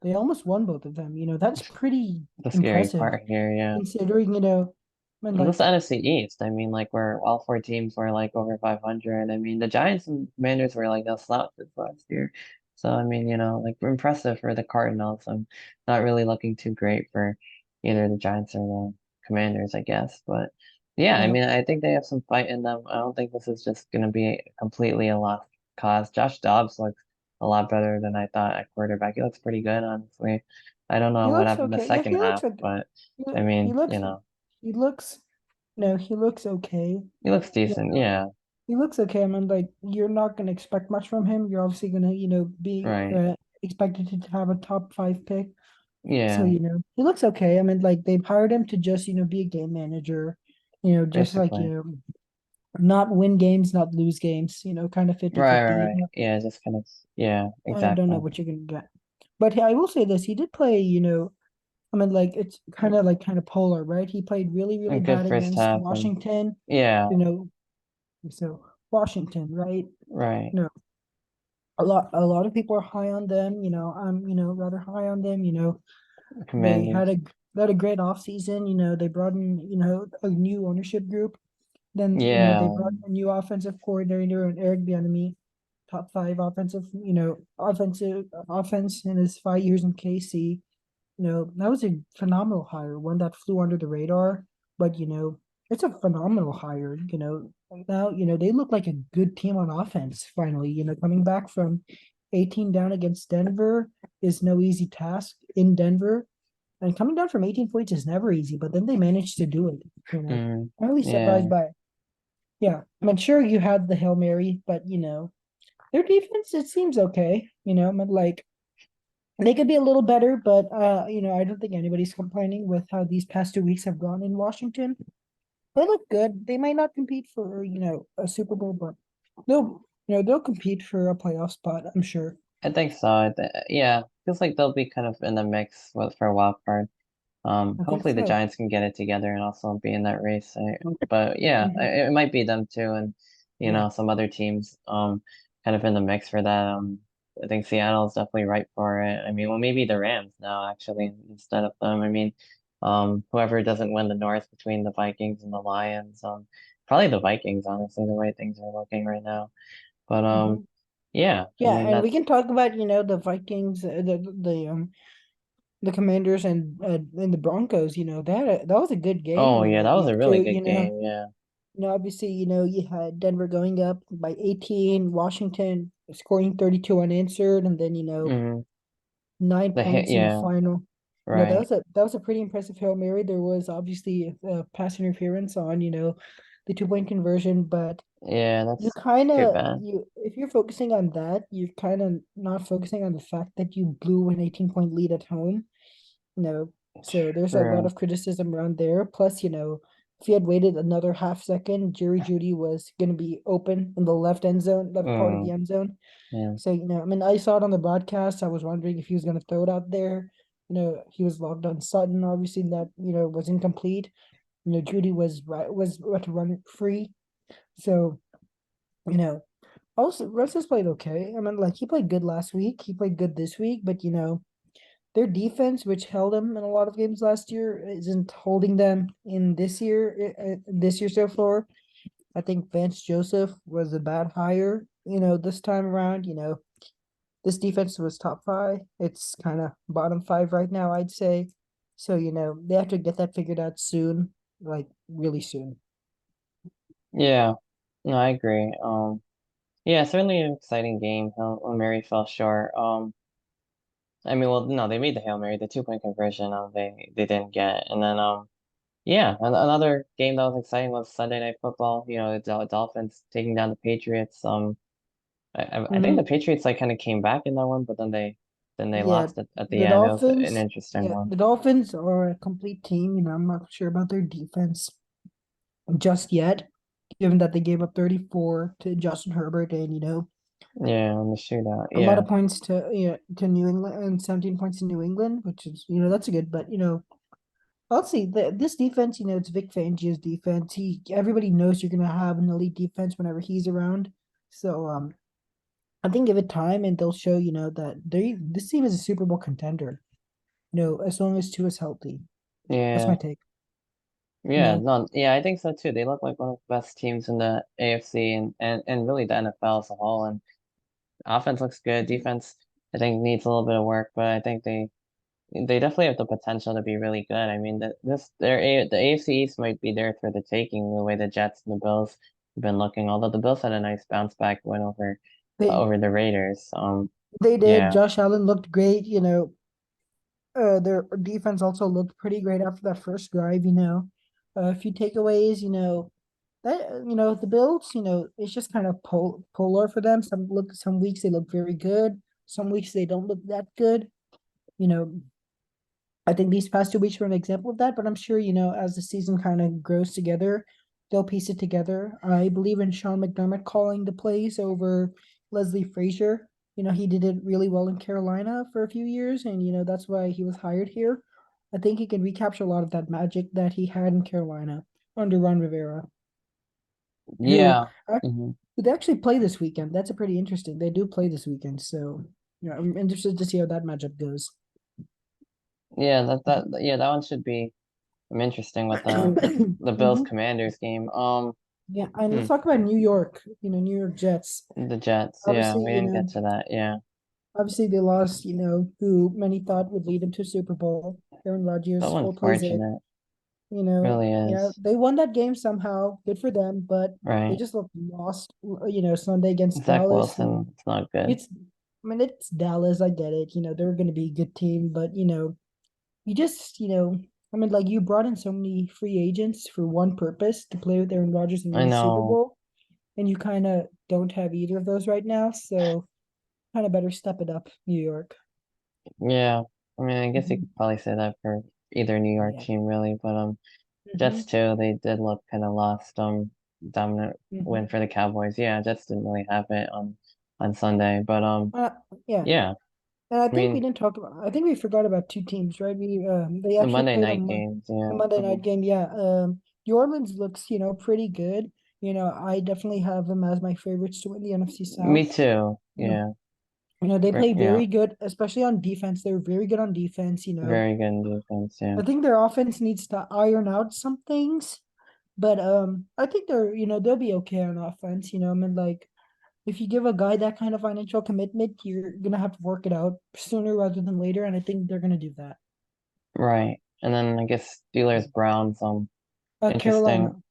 [SPEAKER 2] they almost won both of them. That's pretty
[SPEAKER 1] The scary
[SPEAKER 2] impressive
[SPEAKER 1] part here, yeah.
[SPEAKER 2] considering, I mean,
[SPEAKER 1] And this
[SPEAKER 2] like
[SPEAKER 1] NFC East, I mean, like where all four teams were like over 500. I mean, the Giants and Commanders were like no slouches last year. So I mean, like impressive for the Cardinals. I'm not really looking too great for either the Giants or the Commanders, I guess. But yeah, I
[SPEAKER 2] yeah,
[SPEAKER 1] mean, I think they have some fight in them. I don't think this is just gonna be completely a lost cause. Josh Dobbs looks a lot better than I thought at quarterback. He looks pretty good, honestly. I don't know
[SPEAKER 2] he
[SPEAKER 1] what
[SPEAKER 2] looks
[SPEAKER 1] happened the
[SPEAKER 2] okay. Yeah,
[SPEAKER 1] second
[SPEAKER 2] he looks
[SPEAKER 1] half,
[SPEAKER 2] okay.
[SPEAKER 1] but
[SPEAKER 2] He,
[SPEAKER 1] I
[SPEAKER 2] he
[SPEAKER 1] mean,
[SPEAKER 2] looks he looks no, he looks okay.
[SPEAKER 1] he looks
[SPEAKER 2] You
[SPEAKER 1] decent.
[SPEAKER 2] know,
[SPEAKER 1] Yeah.
[SPEAKER 2] he looks okay. I mean, like you're not gonna expect much from him. You're obviously gonna, be
[SPEAKER 1] Right.
[SPEAKER 2] expected to have a top five pick. So,
[SPEAKER 1] Yeah,
[SPEAKER 2] he looks okay. I mean, like they've hired him to just, be a game manager, just like,
[SPEAKER 1] basically.
[SPEAKER 2] not win games, not lose games, kind of
[SPEAKER 1] Right, right,
[SPEAKER 2] 50-50.
[SPEAKER 1] right. Yeah, just kind of, yeah,
[SPEAKER 2] I don't know
[SPEAKER 1] exactly.
[SPEAKER 2] what you're gonna get. But I will say this, he did play, I mean, like it's kind of polar, right? He played really,
[SPEAKER 1] A
[SPEAKER 2] really
[SPEAKER 1] good
[SPEAKER 2] bad
[SPEAKER 1] first
[SPEAKER 2] against
[SPEAKER 1] half and
[SPEAKER 2] Washington,
[SPEAKER 1] yeah,
[SPEAKER 2] you know, so Washington, right?
[SPEAKER 1] right.
[SPEAKER 2] No, a lot of people are high on them, I'm, rather high on them, they had
[SPEAKER 1] Commanders.
[SPEAKER 2] a great offseason, they brought in, a new ownership group. Then, they
[SPEAKER 1] Yeah,
[SPEAKER 2] brought in a new offensive coordinator and Eric Bieniemy, top five offense in his 5 years in KC. That was a phenomenal hire, one that flew under the radar, but it's a phenomenal hire. Now, they look like a good team on offense, finally. Coming back from 18 down against Denver is no easy task in Denver. And coming down from 18 points is never easy, but then they managed to do it. I'm really surprised
[SPEAKER 1] yeah.
[SPEAKER 2] by it. Yeah. I mean, sure you had the Hail Mary, but their defense, it seems okay. I mean, like they could be a little better, but I don't think anybody's complaining with how these past 2 weeks have gone in Washington. They look good. They might not compete for, a Super Bowl, but they'll compete for a playoff spot, I'm sure.
[SPEAKER 1] I think so. Yeah, feels like they'll be kind of in the mix for a wild card.
[SPEAKER 2] I think
[SPEAKER 1] Hopefully the
[SPEAKER 2] so.
[SPEAKER 1] Giants can get it together and also be in that race. But yeah,
[SPEAKER 2] Hmm.
[SPEAKER 1] it might be them too, and
[SPEAKER 2] Yeah.
[SPEAKER 1] some other teams kind of in the mix for that. I think Seattle is definitely right for it. I mean, well, maybe the Rams now actually instead of them. I mean, whoever doesn't win the North between the Vikings and the Lions, probably the Vikings, honestly, the way things are looking right now. But
[SPEAKER 2] Hmm.
[SPEAKER 1] yeah, I
[SPEAKER 2] Yeah,
[SPEAKER 1] mean
[SPEAKER 2] and we
[SPEAKER 1] that's
[SPEAKER 2] can talk about the Vikings, the Commanders and the Broncos. That was a good game.
[SPEAKER 1] oh yeah, that was a
[SPEAKER 2] Week
[SPEAKER 1] really
[SPEAKER 2] two.
[SPEAKER 1] good game. Yeah.
[SPEAKER 2] Obviously, you had Denver going up by 18, Washington scoring 32 unanswered, and then
[SPEAKER 1] Hmm.
[SPEAKER 2] 9 points in the
[SPEAKER 1] Yeah,
[SPEAKER 2] final. That
[SPEAKER 1] right.
[SPEAKER 2] was a pretty impressive Hail Mary. There was obviously pass interference on the 2 point conversion, but
[SPEAKER 1] Yeah,
[SPEAKER 2] you
[SPEAKER 1] that's
[SPEAKER 2] kind
[SPEAKER 1] too
[SPEAKER 2] of
[SPEAKER 1] bad.
[SPEAKER 2] you if you're focusing on that, you're kind of not focusing on the fact that you blew an 18-point lead at home. you know so there's a lot
[SPEAKER 1] True.
[SPEAKER 2] of criticism around there. Plus, if you had waited another half second, Jerry Judy was going to be open in the left end zone, left part of the
[SPEAKER 1] Mm,
[SPEAKER 2] end zone.
[SPEAKER 1] yeah.
[SPEAKER 2] So, I mean, I saw it on the broadcast. I was wondering if he was going to throw it out there. He was logged on Sutton, obviously, that was incomplete. Judy was about to run free. So, you know also Russ has played okay. I mean, like, he played good last week, he played good this week, but their defense, which held them in a lot of games last year, isn't holding them in this year so far. I think Vance Joseph was a bad hire, this time around. This defense was top five. It's kind of bottom five right now, I'd say. So, they have to get that figured out soon, like really soon.
[SPEAKER 1] Yeah. No, I agree. Yeah, certainly an exciting game. When Mary fell short. I mean, well, no, they made the Hail Mary, the 2 point conversion. They didn't get, and then yeah, another game that was exciting was Sunday Night Football. The Dolphins taking down the Patriots. I think the
[SPEAKER 2] Hmm.
[SPEAKER 1] Patriots like kind of came back in that one, but then they
[SPEAKER 2] Yeah,
[SPEAKER 1] lost at the
[SPEAKER 2] the
[SPEAKER 1] end. It was an
[SPEAKER 2] Dolphins.
[SPEAKER 1] interesting
[SPEAKER 2] Yeah,
[SPEAKER 1] one.
[SPEAKER 2] the Dolphins are a complete team. I'm not sure about their defense just yet, given that they gave up 34 to Justin Herbert, and
[SPEAKER 1] Yeah, on the shootout.
[SPEAKER 2] a lot
[SPEAKER 1] Yeah.
[SPEAKER 2] of points to New England, and 17 points to New England, which is that's a good. But I'll see this defense. It's Vic Fangio's defense. Everybody knows you're gonna have an elite defense whenever he's around. So I think give it time, and they'll show that this team is a Super Bowl contender. As long as Tua is healthy. That's my
[SPEAKER 1] Yeah.
[SPEAKER 2] take. You
[SPEAKER 1] Yeah,
[SPEAKER 2] know,
[SPEAKER 1] no, yeah, I think so too. They look like one of the best teams in the AFC and really the NFL as a whole. And offense looks good. Defense, I think, needs a little bit of work, but I think they definitely have the potential to be really good. I mean, the AFC East might be there for the taking, the way the Jets and the Bills have been looking. Although the Bills had a nice bounce back win
[SPEAKER 2] they
[SPEAKER 1] over the Raiders.
[SPEAKER 2] they did.
[SPEAKER 1] Yeah,
[SPEAKER 2] Josh Allen looked great. Their defense also looked pretty great after that first drive. A few takeaways. That the Bills. It's just kind of polar for them. Some weeks they look very good. Some weeks they don't look that good. You know, I think these past 2 weeks were an example of that, but I'm sure, as the season kind of grows together, they'll piece it together. I believe in Sean McDermott calling the plays over Leslie Frazier. He did it really well in Carolina for a few years, and, that's why he was hired here. I think he can recapture a lot of that magic that he had in Carolina under Ron Rivera, who,
[SPEAKER 1] yeah,
[SPEAKER 2] uh,
[SPEAKER 1] hmm
[SPEAKER 2] who they actually play this weekend. That's a pretty interesting. They do play this weekend, so I'm interested to see how that matchup goes.
[SPEAKER 1] yeah. That one should be interesting with the Bills
[SPEAKER 2] Mhm.
[SPEAKER 1] Commanders game.
[SPEAKER 2] Yeah, and
[SPEAKER 1] Hmm,
[SPEAKER 2] let's talk about New York. New York Jets.
[SPEAKER 1] the Jets. Yeah,
[SPEAKER 2] Obviously,
[SPEAKER 1] we didn't get to that. Yeah,
[SPEAKER 2] they lost. Who many thought would lead them to Super Bowl. Aaron
[SPEAKER 1] so
[SPEAKER 2] Rodgers outplays it.
[SPEAKER 1] unfortunate. Really is.
[SPEAKER 2] They won that game somehow. Good for them, but they
[SPEAKER 1] Right.
[SPEAKER 2] just looked lost. Sunday against
[SPEAKER 1] Zach
[SPEAKER 2] Dallas, who
[SPEAKER 1] Wilson, it's not good.
[SPEAKER 2] it's. I mean, it's Dallas. I get it. They're going to be a good team, but you just I mean, like, you brought in so many free agents for one purpose, to play with Aaron Rodgers and
[SPEAKER 1] I
[SPEAKER 2] win a Super
[SPEAKER 1] know.
[SPEAKER 2] Bowl, and you kind of don't have either of those right now. So kind of better step it up, New York.
[SPEAKER 1] Yeah. I mean, I guess you
[SPEAKER 2] Hmm.
[SPEAKER 1] could probably say that for either New York
[SPEAKER 2] Yeah.
[SPEAKER 1] team, really. But Jets
[SPEAKER 2] Hmm.
[SPEAKER 1] too, they did look kind of lost. Dominant win
[SPEAKER 2] Hmm.
[SPEAKER 1] for the Cowboys. Yeah, Jets didn't really have it on Sunday, but
[SPEAKER 2] Uh, yeah.
[SPEAKER 1] yeah.
[SPEAKER 2] And I
[SPEAKER 1] I
[SPEAKER 2] think we
[SPEAKER 1] mean,
[SPEAKER 2] didn't talk about. I think we forgot about two teams, right? We they
[SPEAKER 1] the
[SPEAKER 2] actually
[SPEAKER 1] Monday
[SPEAKER 2] played
[SPEAKER 1] night
[SPEAKER 2] on
[SPEAKER 1] games,
[SPEAKER 2] the
[SPEAKER 1] yeah.
[SPEAKER 2] Monday
[SPEAKER 1] Hmm.
[SPEAKER 2] night game. Yeah. New Orleans looks pretty good. I definitely have them as my favorites to win the NFC
[SPEAKER 1] Me
[SPEAKER 2] South.
[SPEAKER 1] too.
[SPEAKER 2] You know,
[SPEAKER 1] Yeah.
[SPEAKER 2] they play
[SPEAKER 1] Yeah.
[SPEAKER 2] very good, especially on defense. They're very good on defense.
[SPEAKER 1] Very good in defense, yeah.
[SPEAKER 2] I think their offense needs to iron out some things, but I think they'll be okay on offense. I mean, like if you give a guy that kind of financial commitment, you're gonna have to work it out sooner rather than later, and I think they're gonna do that.
[SPEAKER 1] Right. And then I guess Steelers Browns, interesting.
[SPEAKER 2] Carolina,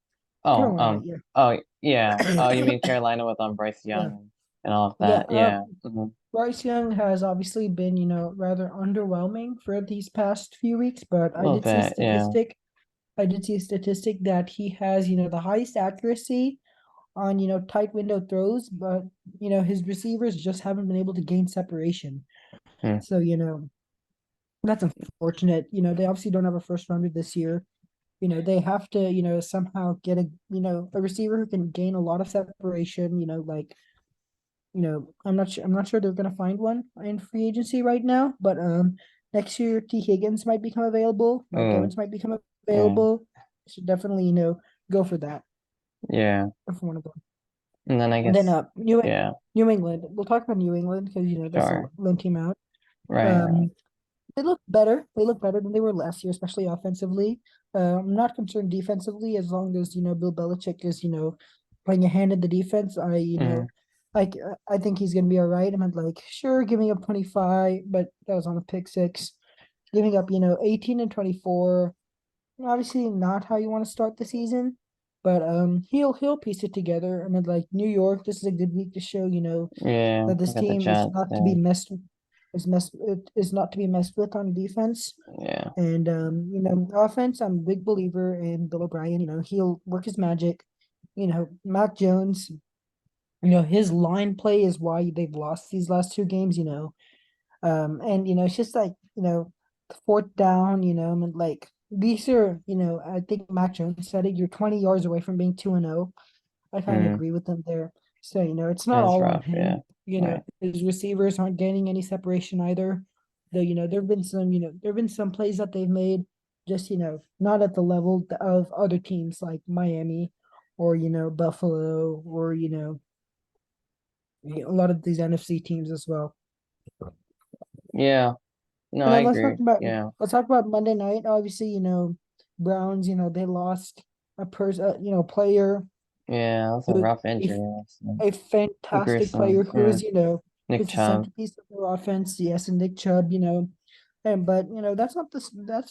[SPEAKER 1] Oh,
[SPEAKER 2] Carolina, yeah,
[SPEAKER 1] oh yeah. Oh, you mean Carolina with Bryce
[SPEAKER 2] yeah,
[SPEAKER 1] Young and all of
[SPEAKER 2] yeah.
[SPEAKER 1] that. Yeah. Hmm.
[SPEAKER 2] Bryce Young has obviously been, rather underwhelming for these past few weeks, but
[SPEAKER 1] A little bit, yeah.
[SPEAKER 2] I did see a statistic that he has, the highest accuracy on, tight window throws, but his receivers just haven't been able to gain separation.
[SPEAKER 1] Hmm.
[SPEAKER 2] So, that's unfortunate. They obviously don't have a first rounder this year. They have to, somehow get a receiver who can gain a lot of separation, like, I'm not sure they're gonna find one in free agency right now, but next year T. Higgins might become available, Mike
[SPEAKER 1] Mm,
[SPEAKER 2] Evans might become
[SPEAKER 1] yeah.
[SPEAKER 2] available. Should definitely, go for that,
[SPEAKER 1] Yeah.
[SPEAKER 2] go for one of them.
[SPEAKER 1] And then I
[SPEAKER 2] And then
[SPEAKER 1] guess, yeah,
[SPEAKER 2] New England. We'll talk about New England because that's a
[SPEAKER 1] sure.
[SPEAKER 2] lone team out.
[SPEAKER 1] Right, right.
[SPEAKER 2] Um, they look better. They look better than they were last year, especially offensively. I'm not concerned defensively as long as Bill Belichick is playing a hand in the defense.
[SPEAKER 1] Hmm.
[SPEAKER 2] I I think he's gonna be all right. I'm like sure giving up 25, but that was on a pick six. Giving up 18 and 24. Obviously not how you want to start the season, but he'll piece it together. I mean like New York. This is a good week to show
[SPEAKER 1] Yeah,
[SPEAKER 2] that
[SPEAKER 1] I
[SPEAKER 2] this
[SPEAKER 1] got the
[SPEAKER 2] team is
[SPEAKER 1] Jets,
[SPEAKER 2] not to
[SPEAKER 1] yeah.
[SPEAKER 2] be messed it is not to be messed with on defense.
[SPEAKER 1] Yeah.
[SPEAKER 2] And offense, I'm a big believer in Bill O'Brien. He'll work his magic. Mac Jones, his line play is why they've lost these last two games, and it's just like, the fourth down, I mean like these are, I think Mac Jones said it, you're 20 yards away from being 2-0. I kind of
[SPEAKER 1] Mm,
[SPEAKER 2] agree with them there. So, it's not
[SPEAKER 1] it's
[SPEAKER 2] all on
[SPEAKER 1] rough, yeah.
[SPEAKER 2] him.
[SPEAKER 1] Right.
[SPEAKER 2] His receivers aren't gaining any separation either. Though, there have been some plays that they've made just, not at the level of other teams like Miami or, Buffalo or, a lot of these NFC teams as well.
[SPEAKER 1] Yeah. No,
[SPEAKER 2] And
[SPEAKER 1] I
[SPEAKER 2] then
[SPEAKER 1] agree. Yeah.
[SPEAKER 2] let's talk about Monday night. Obviously, Browns, they lost player
[SPEAKER 1] Yeah, that's a
[SPEAKER 2] who
[SPEAKER 1] rough
[SPEAKER 2] a,
[SPEAKER 1] injury. That's
[SPEAKER 2] a fantastic player
[SPEAKER 1] gruesome.
[SPEAKER 2] who is,
[SPEAKER 1] Mm. Nick
[SPEAKER 2] who's the
[SPEAKER 1] Chubb.
[SPEAKER 2] centerpiece of their offense. Yes, and Nick Chubb, and but that's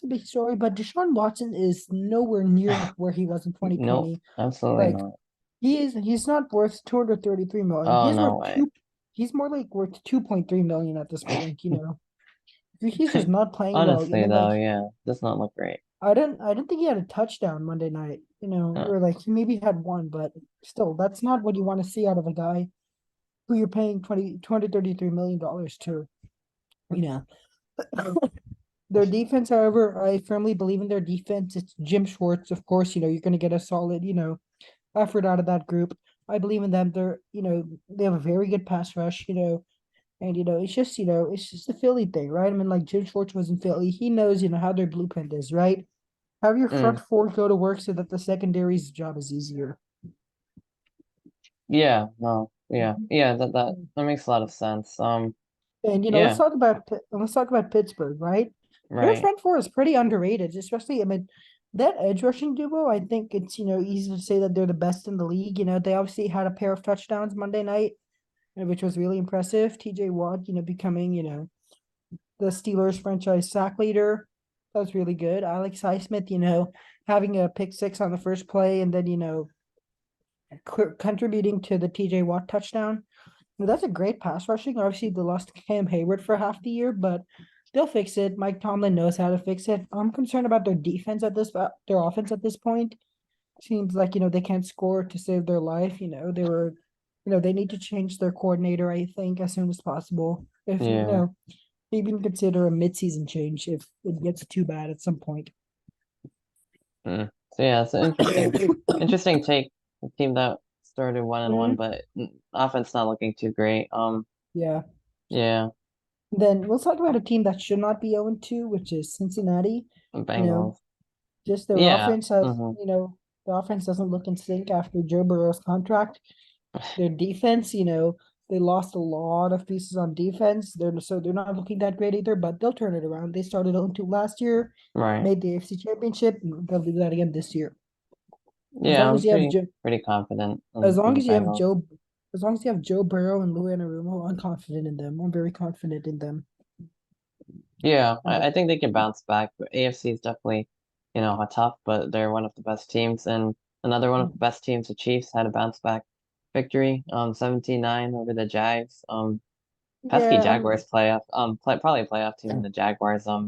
[SPEAKER 2] a big story. But Deshaun Watson is nowhere near where he was in
[SPEAKER 1] Nope,
[SPEAKER 2] 2020.
[SPEAKER 1] absolutely
[SPEAKER 2] Like
[SPEAKER 1] not.
[SPEAKER 2] he's not worth 233 million.
[SPEAKER 1] Oh, no way.
[SPEAKER 2] He's more like worth 2.3 million at this point, He's just not playing well.
[SPEAKER 1] Honestly, though, yeah, does not look great.
[SPEAKER 2] I didn't think he had a touchdown Monday night,
[SPEAKER 1] Uh,
[SPEAKER 2] or like he maybe had one, but still, that's not what you want to see out of a guy who you're paying 233 million dollars to. You know, their defense, however, I firmly believe in their defense. It's Jim Schwartz, of course. You're going to get a solid, effort out of that group. I believe in them. They have a very good pass rush. And it's just a Philly thing, right? I mean, like Jim Schwartz was in Philly. He knows, how their blueprint is, right? Have your front
[SPEAKER 1] mm,
[SPEAKER 2] four go to work so that the secondary's job is easier.
[SPEAKER 1] yeah, no, yeah, yeah. That makes a lot of sense.
[SPEAKER 2] And
[SPEAKER 1] Yeah,
[SPEAKER 2] let's talk about Pittsburgh, right? Their
[SPEAKER 1] right.
[SPEAKER 2] front four is pretty underrated, especially I mean that edge rushing duo. I think it's easy to say that they're the best in the league. They obviously had a pair of touchdowns Monday night, which was really impressive. T.J. Watt, becoming the Steelers franchise sack leader. That was really good. Alex Highsmith, having a pick six on the first play and then contributing to the T.J. Watt touchdown. That's a great pass rushing. Obviously, they lost Cam Hayward for half the year, but they'll fix it. Mike Tomlin knows how to fix it. I'm concerned about their offense at this point. Seems like they can't score to save their life. They need to change their coordinator. I think as soon as possible. If
[SPEAKER 1] Yeah.
[SPEAKER 2] even consider a midseason change if it gets too bad at some point.
[SPEAKER 1] Mm. So yeah, it's an interesting take. A team that started 1-1,
[SPEAKER 2] Mhm.
[SPEAKER 1] but offense not looking too great.
[SPEAKER 2] Yeah.
[SPEAKER 1] Yeah.
[SPEAKER 2] Then let's talk about a team that should not be 0-2, which is Cincinnati. You know,
[SPEAKER 1] Bengals.
[SPEAKER 2] just their
[SPEAKER 1] Yeah.
[SPEAKER 2] offense has,
[SPEAKER 1] Hmm.
[SPEAKER 2] the offense doesn't look in sync after Joe Burrow's contract. Their defense, they lost a lot of pieces on defense. They're not looking that great either, but they'll turn it around. They started 0-2 last year,
[SPEAKER 1] Right.
[SPEAKER 2] made the AFC Championship, and they'll do that again this year. As
[SPEAKER 1] Yeah,
[SPEAKER 2] long
[SPEAKER 1] I'm
[SPEAKER 2] as you have
[SPEAKER 1] pretty confident
[SPEAKER 2] as
[SPEAKER 1] in
[SPEAKER 2] long
[SPEAKER 1] the
[SPEAKER 2] as you have
[SPEAKER 1] Bengals.
[SPEAKER 2] Joe, as long as you have Joe Burrow and Lou Anarumo, I'm confident in them. I'm very confident in them.
[SPEAKER 1] Yeah,
[SPEAKER 2] And
[SPEAKER 1] I think they can bounce back. But AFC is definitely, a tough, but they're one of the best teams. And another one of the best teams, the Chiefs, had a bounce back victory, 17-9 over the Jags. Pesky
[SPEAKER 2] yeah,
[SPEAKER 1] Jaguars playoff, probably a playoff team in the Jaguars.
[SPEAKER 2] hmm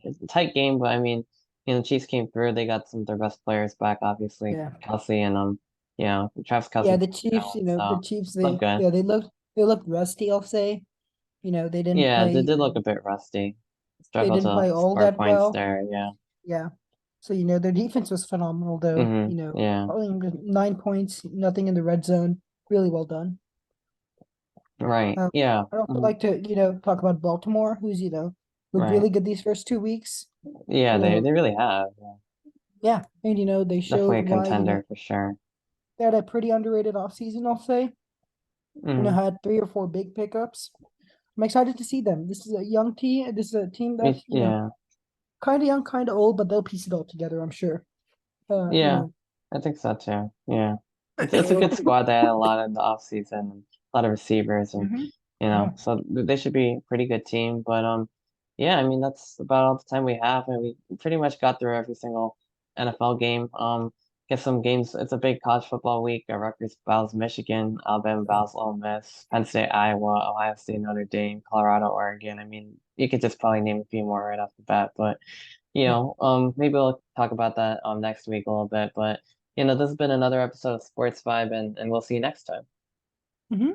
[SPEAKER 1] It's a tight game, but I mean, the Chiefs came through. They got some of their best players back, obviously,
[SPEAKER 2] yeah,
[SPEAKER 1] Kelsey and Travis
[SPEAKER 2] yeah.
[SPEAKER 1] Kelsey
[SPEAKER 2] The
[SPEAKER 1] played
[SPEAKER 2] Chiefs,
[SPEAKER 1] well,
[SPEAKER 2] the
[SPEAKER 1] so
[SPEAKER 2] Chiefs,
[SPEAKER 1] look good.
[SPEAKER 2] they looked rusty. I'll say, they didn't
[SPEAKER 1] Yeah, they
[SPEAKER 2] play,
[SPEAKER 1] did look a bit rusty.
[SPEAKER 2] they
[SPEAKER 1] Struggled
[SPEAKER 2] didn't
[SPEAKER 1] to
[SPEAKER 2] play all
[SPEAKER 1] score
[SPEAKER 2] that
[SPEAKER 1] points
[SPEAKER 2] well.
[SPEAKER 1] there. Yeah.
[SPEAKER 2] Yeah. So, their defense was phenomenal, though.
[SPEAKER 1] Yeah.
[SPEAKER 2] Only 9 points, nothing in the red zone. Really well done.
[SPEAKER 1] Right. Yeah.
[SPEAKER 2] I'd also like to, talk about Baltimore, who's, looked
[SPEAKER 1] Right.
[SPEAKER 2] really good these first 2 weeks.
[SPEAKER 1] Yeah,
[SPEAKER 2] You
[SPEAKER 1] they
[SPEAKER 2] know,
[SPEAKER 1] really have. Yeah.
[SPEAKER 2] yeah. And, they
[SPEAKER 1] Definitely
[SPEAKER 2] showed
[SPEAKER 1] a
[SPEAKER 2] why,
[SPEAKER 1] contender for sure.
[SPEAKER 2] they had a pretty underrated offseason, I'll say.
[SPEAKER 1] Mm.
[SPEAKER 2] Had 3 or 4 big pickups. I'm excited to see them. This is a young team. This is a team that's,
[SPEAKER 1] Yeah.
[SPEAKER 2] kind of young, kind of old, but they'll piece it all together, I'm sure. You
[SPEAKER 1] Yeah.
[SPEAKER 2] know,
[SPEAKER 1] I think so too. Yeah. It's a good squad. They had a lot in the off season, a lot of receivers, and
[SPEAKER 2] hmm yeah.
[SPEAKER 1] so they should be a pretty good team. But yeah, I mean that's about all the time we have, and we pretty much got through every single NFL game. Get some games. It's a big college football week. Rutgers battles Michigan, Alabama battles Ole Miss, Penn State, Iowa, Ohio State, Notre Dame, Colorado, Oregon. I mean, you could just probably name a few more right off the bat, but
[SPEAKER 2] Yeah.
[SPEAKER 1] maybe we'll talk about that next week a little bit. But this has been another episode of Sports Vibe, and we'll see you next time.
[SPEAKER 2] hmm